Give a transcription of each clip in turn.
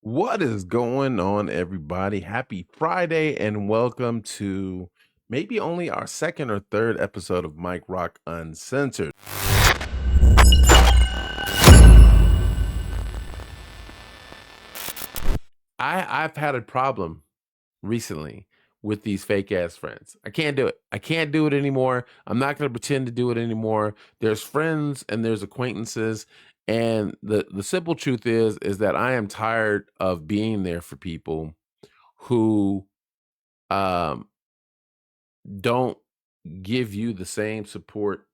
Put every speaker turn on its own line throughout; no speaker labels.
What is going on, everybody? Happy Friday, and welcome to maybe only our second or third episode of Mike Rock Uncensored. I've had a problem recently with these fake ass friends. I can't do it. I can't do it anymore. I'm not going to pretend to do it anymore. There's friends and there's acquaintances, and the simple truth is that I am tired of being there for people who um don't give you the same support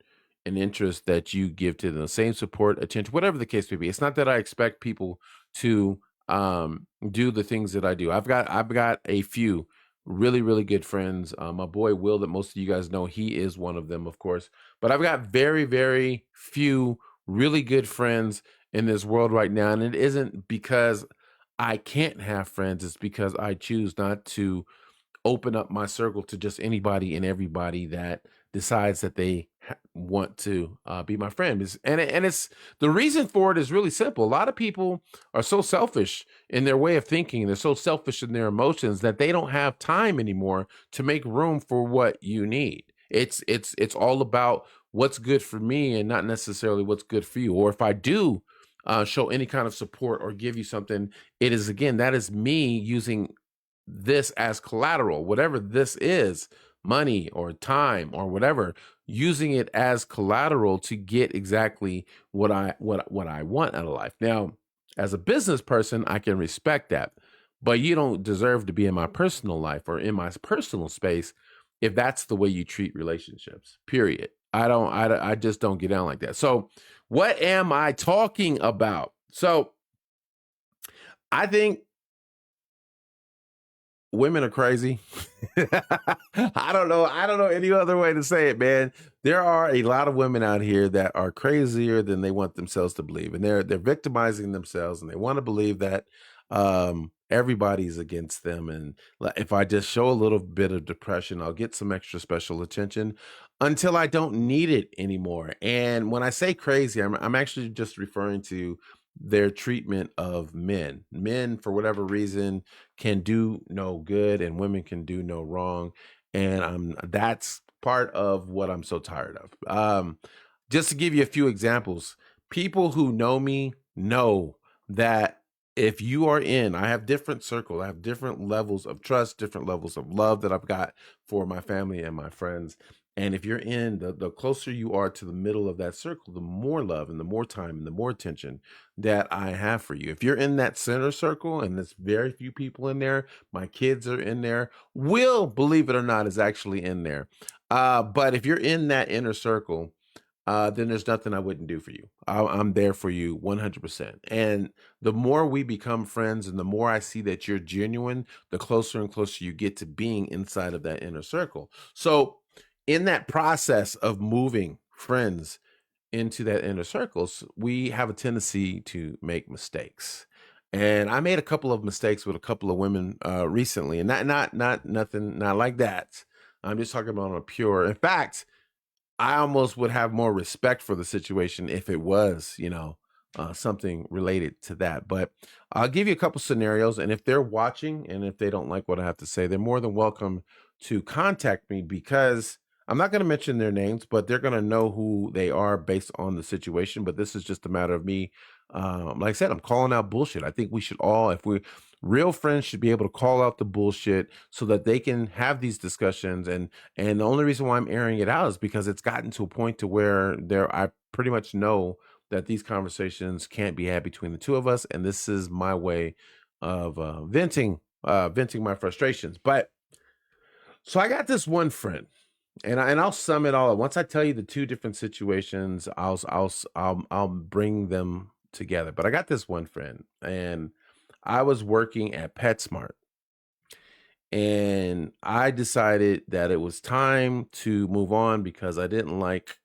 and interest that you give to them, the same support, attention, whatever the case may be. It's not that I expect people to do the things that I do. I've got a few really really good friends. My boy Will, that most of you guys know, he is one of them, of course. But I've got very very few really good friends in this world right now, and it isn't because I can't have friends. It's because I choose not to open up my circle to just anybody and everybody that decides that they want to be my friend. And it's the reason for it is really simple. A lot of people are so selfish in their way of thinking. They're so selfish in their emotions that they don't have time anymore to make room for what you need. It's all about what's good for me and not necessarily what's good for you. Or if I do show any kind of support or give you something, it is, again, that is me using this as collateral, whatever this is, money or time or whatever, using it as collateral to get exactly what I want out of life. Now, as a business person, I can respect that, but you don't deserve to be in my personal life or in my personal space if that's the way you treat relationships. Period. I just don't get down like that. So, what am I talking about? So, I think women are crazy. I don't know any other way to say it, man. There are a lot of women out here that are crazier than they want themselves to believe, and they're victimizing themselves, and they want to believe that everybody's against them. And if I just show a little bit of depression, I'll get some extra special attention until I don't need it anymore. And when I say crazy, I'm actually just referring to their treatment of men. Men, for whatever reason, can do no good and women can do no wrong. And that's part of what I'm so tired of. Just to give you a few examples, people who know me know that if you are in, I have different circles, I have different levels of trust, different levels of love that I've got for my family and my friends. And if you're in, the closer you are to the middle of that circle, the more love and the more time and the more attention that I have for you. If you're in that center circle and there's very few people in there, my kids are in there, Will, believe it or not, is actually in there. But if you're in that inner circle, then there's nothing I wouldn't do for you. I'm there for you 100%. And the more we become friends and the more I see that you're genuine, the closer and closer you get to being inside of that inner circle. So, in that process of moving friends into that inner circles, we have a tendency to make mistakes. And I made a couple of mistakes with a couple of women recently, and not nothing, not like that. I'm just talking about on a pure. In fact, I almost would have more respect for the situation if it was, something related to that. But I'll give you a couple scenarios, and if they're watching and if they don't like what I have to say, they're more than welcome to contact me, because I'm not going to mention their names, but they're going to know who they are based on the situation. But this is just a matter of me. Like I said, I'm calling out bullshit. I think we should all, if we're real friends, should be able to call out the bullshit so that they can have these discussions. And the only reason why I'm airing it out is because it's gotten to a point to where I pretty much know that these conversations can't be had between the two of us, and this is my way of venting my frustrations. But so I got this one friend, and I'll sum it all up. Once I tell you the two different situations, I'll bring them together. But I got this one friend, and I was working at PetSmart, and I decided that it was time to move on because I didn't like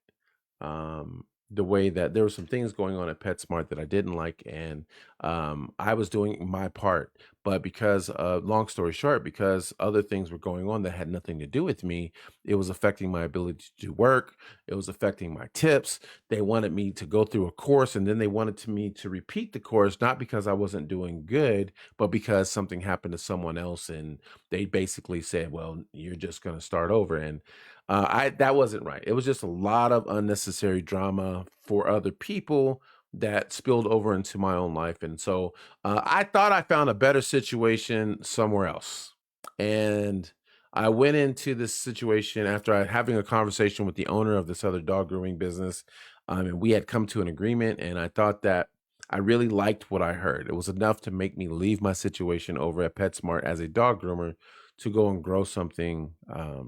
the way that there were some things going on at PetSmart that I didn't like, and I was doing my part, but because, long story short, because other things were going on that had nothing to do with me, it was affecting my ability to do work. It was affecting my tips. They wanted me to go through a course, and then they wanted me to repeat the course, not because I wasn't doing good, but because something happened to someone else, and they basically said, "Well, you're just going to start over." And I that wasn't right. It was just a lot of unnecessary drama for other people that spilled over into my own life. And so I thought I found a better situation somewhere else. And I went into this situation after having a conversation with the owner of this other dog grooming business. And we had come to an agreement, and I thought that I really liked what I heard. It was enough to make me leave my situation over at PetSmart as a dog groomer to go and grow something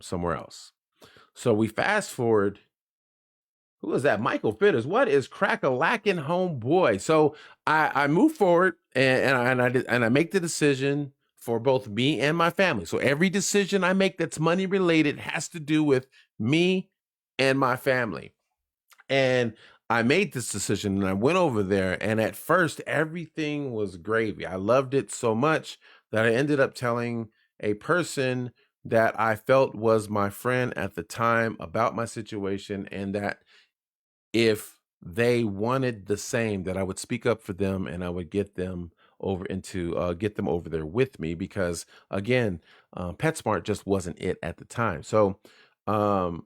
somewhere else. So we fast forward. Who is that? Michael Fitters. What is crack-a-lackin' homeboy? So I move forward, and I make the decision for both me and my family. So every decision I make that's money related has to do with me and my family. And I made this decision, and I went over there, and at first everything was gravy. I loved it so much that I ended up telling a person that I felt was my friend at the time about my situation, and that if they wanted the same, that I would speak up for them, and I would get them over there with me, because again, PetSmart just wasn't it at the time. So, um,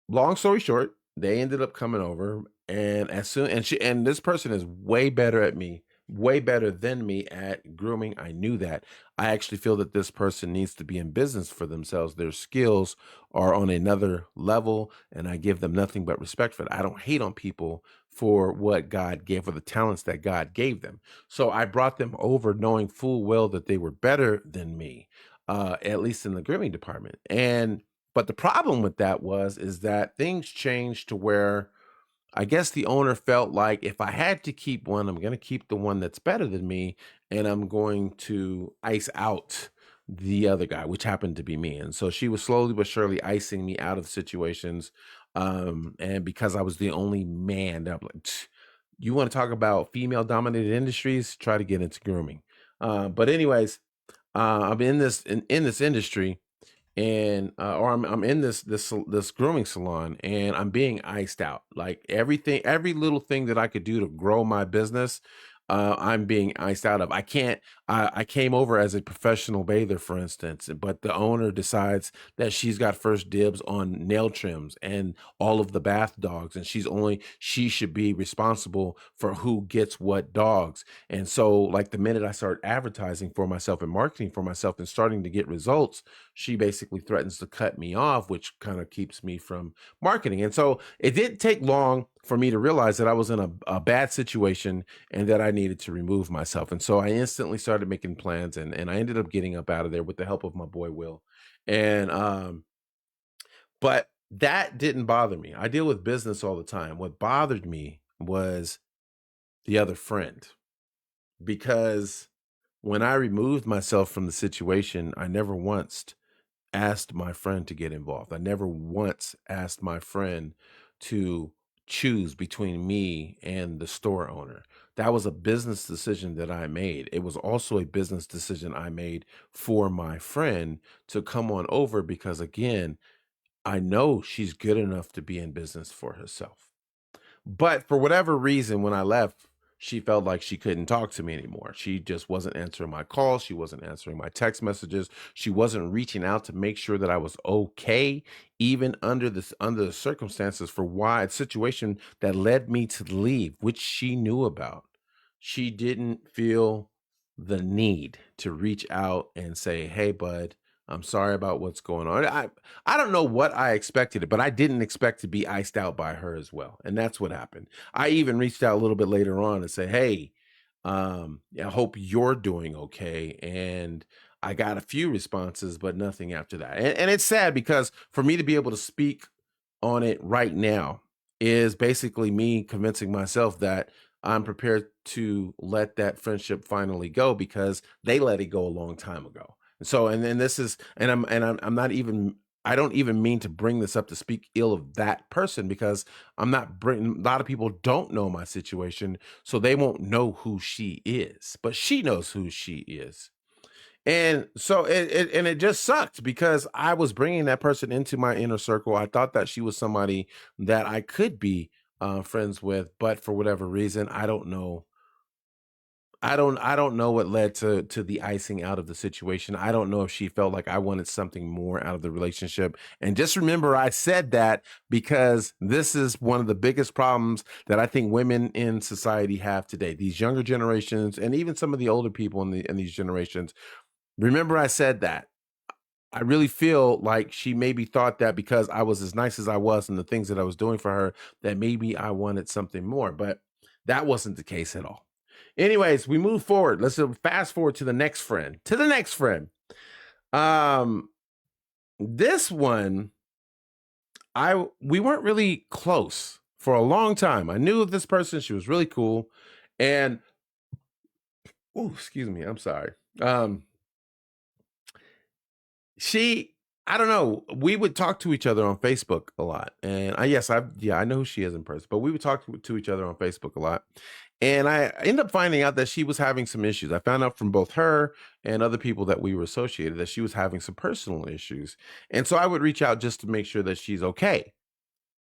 long story short, they ended up coming over, and this person is way better at me, way better than me at grooming. I knew that. I actually feel that this person needs to be in business for themselves. Their skills are on another level, and I give them nothing but respect for that. I don't hate on people for what God gave, for the talents that God gave them. So I brought them over knowing full well that they were better than me, at least in the grooming department. And but the problem with that is that things changed to where I guess the owner felt like if I had to keep one, I'm going to keep the one that's better than me, and I'm going to ice out the other guy, which happened to be me. And so she was slowly but surely icing me out of situations. And because I was the only man, I'm like, you want to talk about female dominated industries? Try to get into grooming. But anyways, I'm in this industry, and or I'm in this grooming salon, and I'm being iced out. Like every little thing that I could do to grow my business, I'm being iced out of. I can't. I came over as a professional bather, for instance, but the owner decides that she's got first dibs on nail trims and all of the bath dogs, and she should be responsible for who gets what dogs. And so, like, the minute I start advertising for myself and marketing for myself and starting to get results, she basically threatens to cut me off, which kind of keeps me from marketing. And so it didn't take long for me to realize that I was in a bad situation and that I needed to remove myself. And so I instantly started making plans, and I ended up getting up out of there with the help of my boy Will. And but that didn't bother me. I deal with business all the time. What bothered me was the other friend, because when I removed myself from the situation, I never once asked my friend to get involved. I never once asked my friend to choose between me and the store owner. That was a business decision that I made. It was also a business decision I made for my friend to come on over, because again, I know she's good enough to be in business for herself. But for whatever reason, when I left, she felt like she couldn't talk to me anymore. She just wasn't answering my calls. She wasn't answering my text messages. She wasn't reaching out to make sure that I was okay, even under the circumstances for why situation that led me to leave, which she knew about. She didn't feel the need to reach out and say, "Hey, bud, I'm sorry about what's going on." I don't know what I expected, but I didn't expect to be iced out by her as well. And that's what happened. I even reached out a little bit later on and say, "Hey, yeah, I hope you're doing okay." And I got a few responses, but nothing after that. And it's sad, because for me to be able to speak on it right now is basically me convincing myself that I'm prepared to let that friendship finally go, because they let it go a long time ago. So, and then this is, and I'm not even I don't even mean to bring this up to speak ill of that person, because I'm not bringing, a lot of people don't know my situation, so they won't know who she is, but she knows who she is. And so it just sucked because I was bringing that person into my inner circle. I thought that she was somebody that I could be friends with, but for whatever reason, I don't know. I don't know what led to the icing out of the situation. I don't know if she felt like I wanted something more out of the relationship. And just remember, I said that because this is one of the biggest problems that I think women in society have today. These younger generations, and even some of the older people in these generations. Remember, I said that. I really feel like she maybe thought that because I was as nice as I was and the things that I was doing for her, that maybe I wanted something more, but that wasn't the case at all. Anyways, we move forward. Let's fast forward to the next friend. To the next friend. This one, we weren't really close for a long time. I knew of this person. She was really cool. And excuse me, I'm sorry. I don't know. We would talk to each other on Facebook a lot. And I know who she is in person, but we would talk to each other on Facebook a lot. And I ended up finding out that she was having some issues. I found out from both her and other people that we were associated that she was having some personal issues. And so I would reach out just to make sure that she's okay.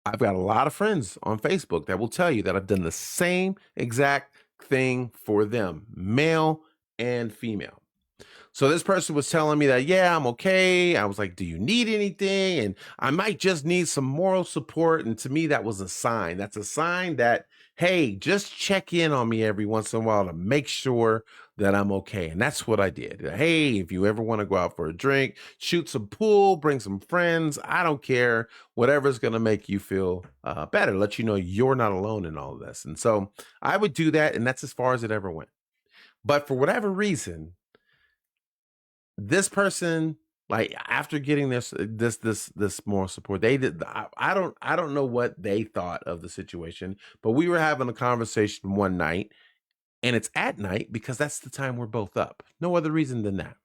I've got a lot of friends on Facebook that will tell you that I've done the same exact thing for them, male and female. So this person was telling me that, yeah, I'm okay. I was like, do you need anything? And I might just need some moral support. And to me, that was a sign. That's a sign that, hey, just check in on me every once in a while to make sure that I'm okay. And that's what I did. Hey, if you ever want to go out for a drink, shoot some pool, bring some friends, I don't care. Whatever's going to make you feel better, let you know you're not alone in all of this. And so I would do that. And that's as far as it ever went. But for whatever reason, this person, like, after getting this moral support, they did. I don't know what they thought of the situation, but we were having a conversation one night, and it's at night because that's the time we're both up. No other reason than that.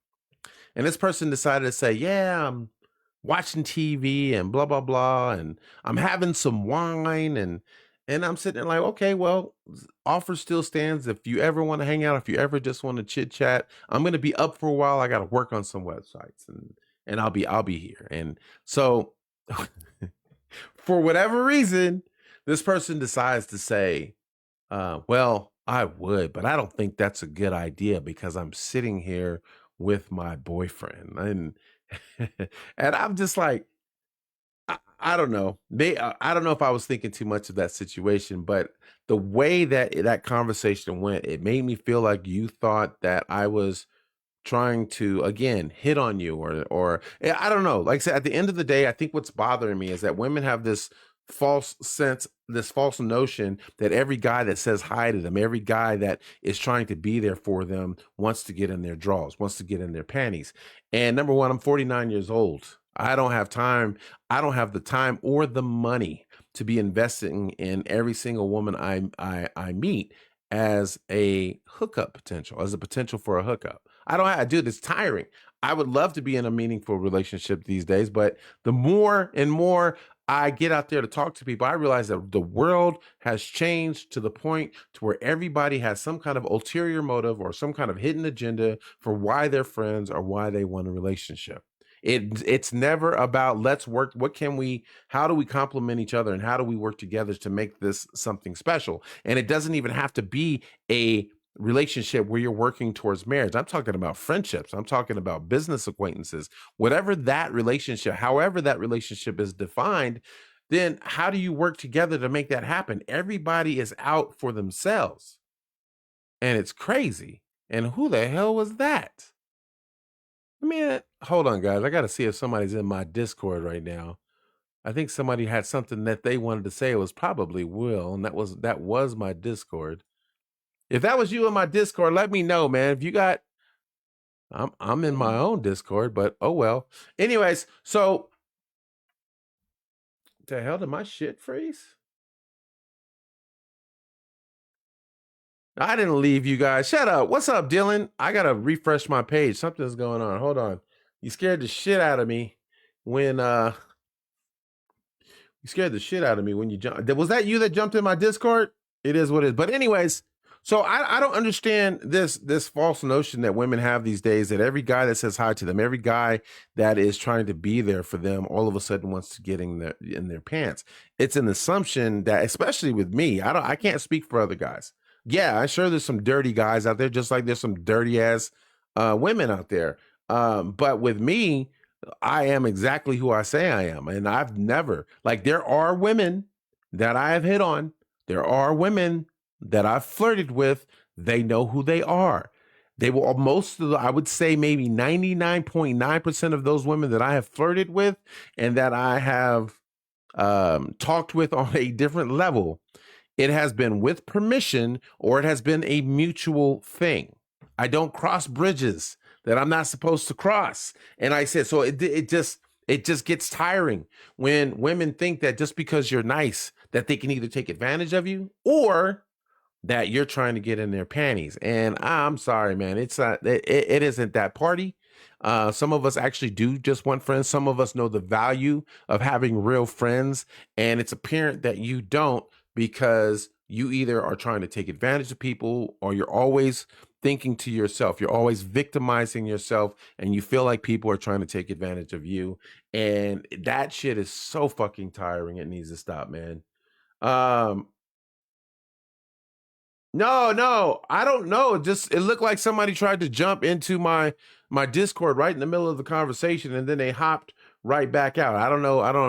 And this person decided to say, "Yeah, I'm watching TV and blah blah blah, and I'm having some wine." And I'm sitting there like, okay, well, offer still stands. If you ever want to hang out, if you ever just want to chit chat, I'm going to be up for a while. I got to work on some websites, and I'll be here. And so for whatever reason, this person decides to say, well, I would, but I don't think that's a good idea because I'm sitting here with my boyfriend. And and I'm just like, I don't know. I don't know if I was thinking too much of that situation, but the way that conversation went, it made me feel like you thought that I was trying to, again, hit on you, I don't know. Like I said, at the end of the day, I think what's bothering me is that women have this false notion that every guy that says hi to them, every guy that is trying to be there for them wants to get in their drawers, wants to get in their panties. And number one, I'm 49 years old. I don't have time. I don't have the time or the money to be investing in every single woman I meet as a hookup potential, as a potential for a hookup. I do this tiring. I would love to be in a meaningful relationship these days, but the more and more I get out there to talk to people, I realize that the world has changed to the point to where everybody has some kind of ulterior motive or some kind of hidden agenda for why they're friends or why they want a relationship. It's never about let's work. How do we complement each other and how do we work together to make this something special? And it doesn't even have to be a relationship where you're working towards marriage. I'm talking about friendships. I'm talking about business acquaintances. Whatever that relationship, however that relationship is defined, then how do you work together to make that happen? Everybody is out for themselves. And it's crazy. And who the hell was that? I mean, hold on, guys. I got to see if somebody's in my Discord right now. I think somebody had something that they wanted to say. It was probably Will, and that was my Discord. If that was you in my Discord, let me know, man. If you got, I'm in my own Discord, but oh well. Anyways, so the hell did my shit freeze? I didn't leave you guys. Shut up. What's up, Dylan? I gotta refresh my page. Something's going on. Hold on. You scared the shit out of me. when you scared the shit out of me when you jumped. Was that you that jumped in my Discord? It is what it is. But anyways, so I don't understand this false notion that women have these days that every guy that says hi to them, every guy that is trying to be there for them, all of a sudden wants to get in their pants. It's an assumption that, especially with me, I can't speak for other guys. Yeah, I'm sure there's some dirty guys out there, just like there's some dirty ass women out there. But with me, I am exactly who I say I am. And I've never, like, there are women that I have hit on. There are women that I've flirted with. They know who they are. They will, most of the, I would say maybe 99.9% of those women that I have flirted with and that I have talked with on a different level, it has been with permission or it has been a mutual thing. I don't cross bridges that I'm not supposed to cross. And I said, so it just gets tiring when women think that just because you're nice, that they can either take advantage of you or that you're trying to get in their panties. And I'm sorry, man, it's not, it isn't that party. Some of us actually do just want friends. Some of us know the value of having real friends. And it's apparent that you don't, because you either are trying to take advantage of people or you're always thinking to yourself, you're always victimizing yourself, and you feel like people are trying to take advantage of you. And that shit is so fucking tiring. It needs to stop, man. No, I don't know. It looked like somebody tried to jump into my Discord right in the middle of the conversation, and then they hopped right back out. I don't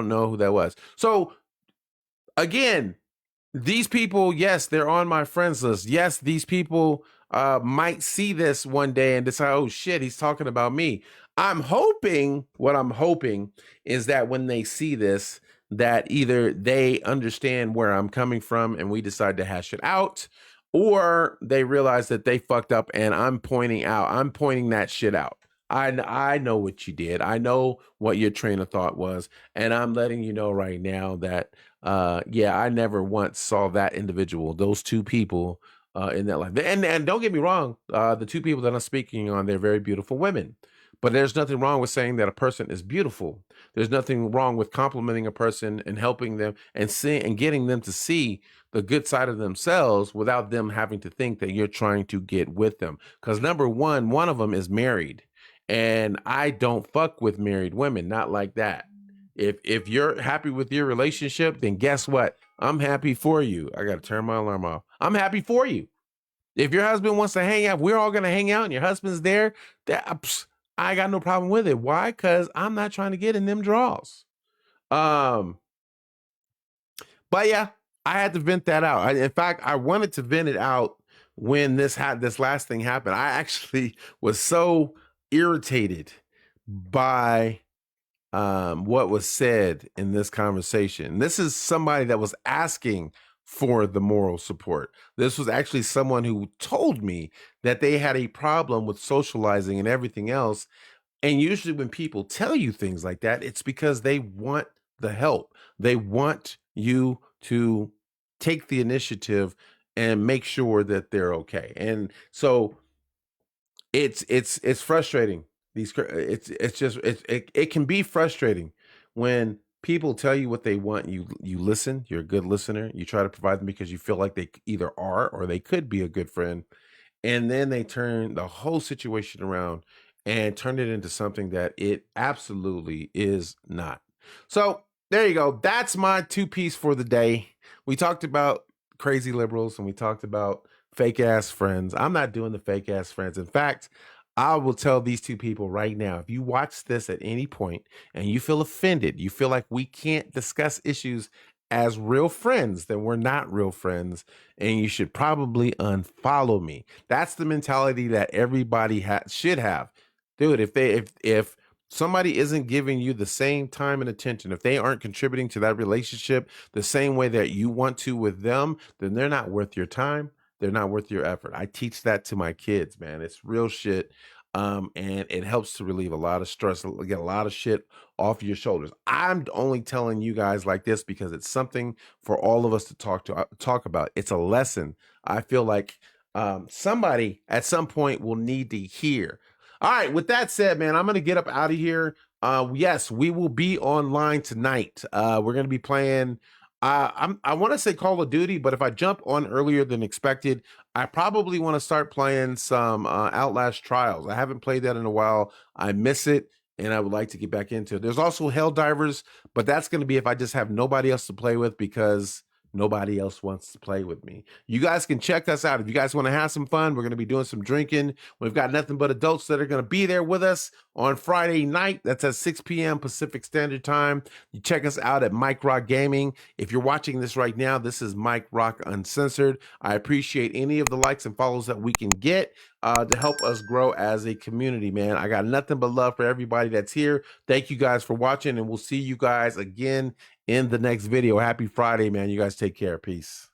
know who that was. So again, these people, yes, they're on my friends list. Yes, these people might see this one day and decide, oh shit, he's talking about me. What I'm hoping is that when they see this, that either they understand where I'm coming from and we decide to hash it out, or they realize that they fucked up and I'm pointing that shit out. I know what you did. I know what your train of thought was. And I'm letting you know right now that, yeah, I never once saw that individual, those two people in that life. And don't get me wrong, the two people that I'm speaking on, they're very beautiful women. But there's nothing wrong with saying that a person is beautiful. There's nothing wrong with complimenting a person and helping them and seeing and getting them to see the good side of themselves without them having to think that you're trying to get with them. Because number one of them is married. And I don't fuck with married women, not like that. If you're happy with your relationship, then guess what? I'm happy for you. I got to turn my alarm off. I'm happy for you. If your husband wants to hang out, we're all going to hang out and your husband's there. I got no problem with it. Why? Because I'm not trying to get in them draws. But yeah, I had to vent that out. In fact, I wanted to vent it out when this last thing happened. I actually was so irritated by what was said in this conversation. This is somebody that was asking for the moral support. This was actually someone who told me that they had a problem with socializing and everything else. And usually when people tell you things like that, it's because they want the help. They want you to take the initiative and make sure that they're okay. And so it's frustrating. It can be frustrating when people tell you what they want. You listen. You're a good listener. You try to provide them because you feel like they either are or they could be a good friend, and then they turn the whole situation around and turn it into something that it absolutely is not. So there you go. That's my two-piece for the day. We talked about crazy liberals and we talked about fake ass friends. I'm not doing the fake ass friends. In fact, I will tell these two people right now, if you watch this at any point and you feel offended, you feel like we can't discuss issues as real friends, then we're not real friends, and you should probably unfollow me. That's the mentality that everybody should have. Dude, if somebody isn't giving you the same time and attention, if they aren't contributing to that relationship the same way that you want to with them, then they're not worth your time. They're not worth your effort. I teach that to my kids, man. It's real shit. And it helps to relieve a lot of stress, get a lot of shit off your shoulders. I'm only telling you guys like this because it's something for all of us to talk about. It's a lesson I feel like somebody at some point will need to hear. All right, with that said, man, I'm going to get up out of here. Yes, we will be online tonight. We're going to be playing. I want to say Call of Duty, but if I jump on earlier than expected, I probably want to start playing some Outlast Trials. I haven't played that in a while. I miss it, and I would like to get back into it. There's also Helldivers, but that's going to be if I just have nobody else to play with because nobody else wants to play with me. You guys can check us out if you guys want to have some fun. We're going to be doing some drinking. We've got nothing but adults that are going to be there with us on Friday night. That's at 6 p.m. Pacific Standard Time. You check us out at Mike Rock Gaming. If you're watching this right now, this is Mike Rock Uncensored. I appreciate any of the likes and follows that we can get to help us grow as a community, man. I got nothing but love for everybody that's here. Thank you guys for watching, and we'll see you guys again in the next video. Happy Friday, man. You guys take care. Peace.